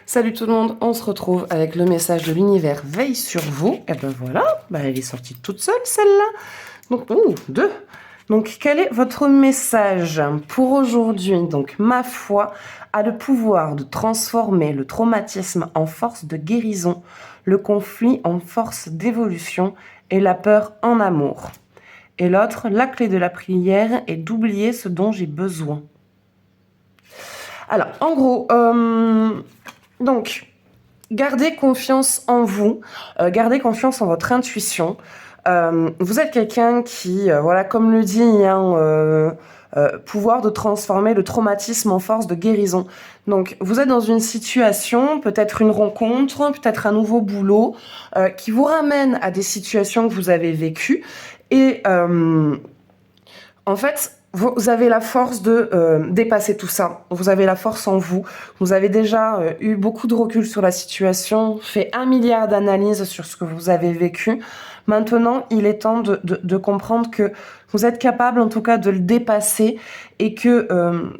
Salut tout le monde, on se retrouve avec le message de l'univers veille sur vous. Et ben voilà, elle est sortie toute seule celle-là. Donc, deux. Donc, quel est votre message pour aujourd'hui? Donc, ma foi a le pouvoir de transformer le traumatisme en force de guérison, le conflit en force d'évolution et la peur en amour. Et l'autre, la clé de la prière est d'oublier ce dont j'ai besoin. Alors, en gros, donc, gardez confiance en vous, gardez confiance en votre intuition. Vous êtes quelqu'un qui, voilà, comme le dit, pouvoir de transformer le traumatisme en force de guérison. Donc, vous êtes dans une situation, peut-être une rencontre, peut-être un nouveau boulot, qui vous ramène à des situations que vous avez vécues. Et en fait, vous avez la force de dépasser tout ça. Vous avez la force en vous. Vous avez déjà eu beaucoup de recul sur la situation, fait 1 milliard d'analyses sur ce que vous avez vécu. Maintenant, il est temps de comprendre que vous êtes capable, en tout cas, de le dépasser et que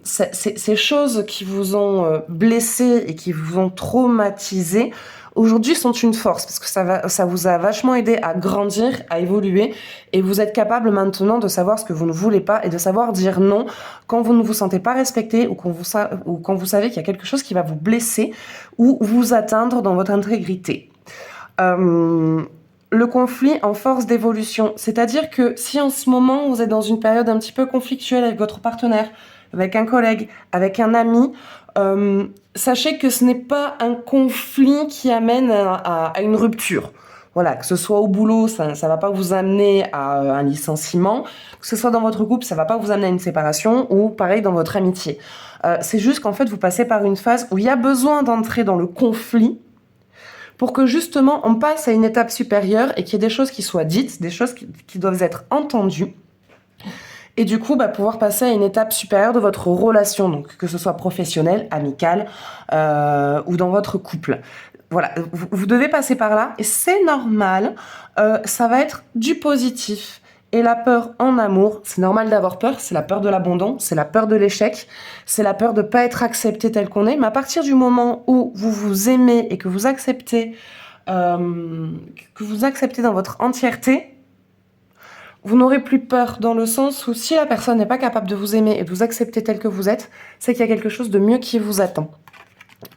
ces choses qui vous ont blessé et qui vous ont traumatisé, aujourd'hui sont une force parce que ça vous a vachement aidé à grandir, à évoluer et vous êtes capable maintenant de savoir ce que vous ne voulez pas et de savoir dire non quand vous ne vous sentez pas respecté ou quand vous savez qu'il y a quelque chose qui va vous blesser ou vous atteindre dans votre intégrité. Le conflit en force d'évolution, c'est-à-dire que si en ce moment vous êtes dans une période un petit peu conflictuelle avec votre partenaire, avec un collègue, avec un ami, sachez que ce n'est pas un conflit qui amène à une rupture. Voilà, que ce soit au boulot, ça va pas vous amener à un licenciement, que ce soit dans votre couple, ça va pas vous amener à une séparation, ou pareil dans votre amitié. C'est juste qu'en fait, vous passez par une phase où il y a besoin d'entrer dans le conflit pour que justement on passe à une étape supérieure et qu'il y ait des choses qui soient dites, des choses qui doivent être entendues. Et du coup, pouvoir passer à une étape supérieure de votre relation, donc que ce soit professionnelle, amicale ou dans votre couple. Voilà, vous devez passer par là et c'est normal, ça va être du positif. Et la peur en amour, c'est normal d'avoir peur, c'est la peur de l'abandon, c'est la peur de l'échec, c'est la peur de ne pas être accepté tel qu'on est. Mais à partir du moment où vous vous aimez et que vous acceptez dans votre entièreté, vous n'aurez plus peur dans le sens où si la personne n'est pas capable de vous aimer et de vous accepter tel que vous êtes, c'est qu'il y a quelque chose de mieux qui vous attend.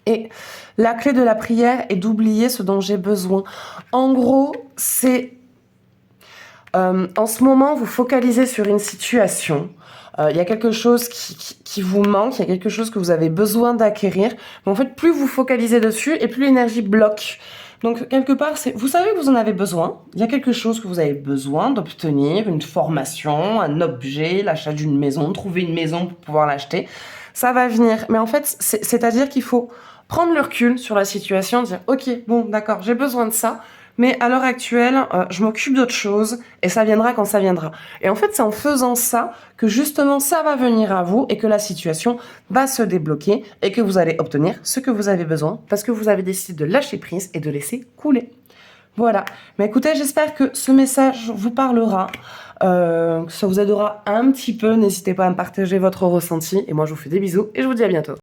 Et la clé de la prière est d'oublier ce dont j'ai besoin. En gros, c'est en ce moment, vous focalisez sur une situation. Il y a quelque chose qui vous manque, il y a quelque chose que vous avez besoin d'acquérir. Mais en fait, plus vous focalisez dessus et plus l'énergie bloque. Donc, quelque part, vous savez que vous en avez besoin. Il y a quelque chose que vous avez besoin d'obtenir, une formation, un objet, l'achat d'une maison, trouver une maison pour pouvoir l'acheter. Ça va venir. Mais en fait, c'est-à-dire qu'il faut prendre le recul sur la situation, dire « Ok, bon, d'accord, j'ai besoin de ça. » Mais à l'heure actuelle, je m'occupe d'autre chose et ça viendra quand ça viendra. Et en fait, c'est en faisant ça que justement ça va venir à vous et que la situation va se débloquer et que vous allez obtenir ce que vous avez besoin parce que vous avez décidé de lâcher prise et de laisser couler. Voilà. Mais écoutez, j'espère que ce message vous parlera, que ça vous aidera un petit peu. N'hésitez pas à me partager votre ressenti et moi je vous fais des bisous et je vous dis à bientôt.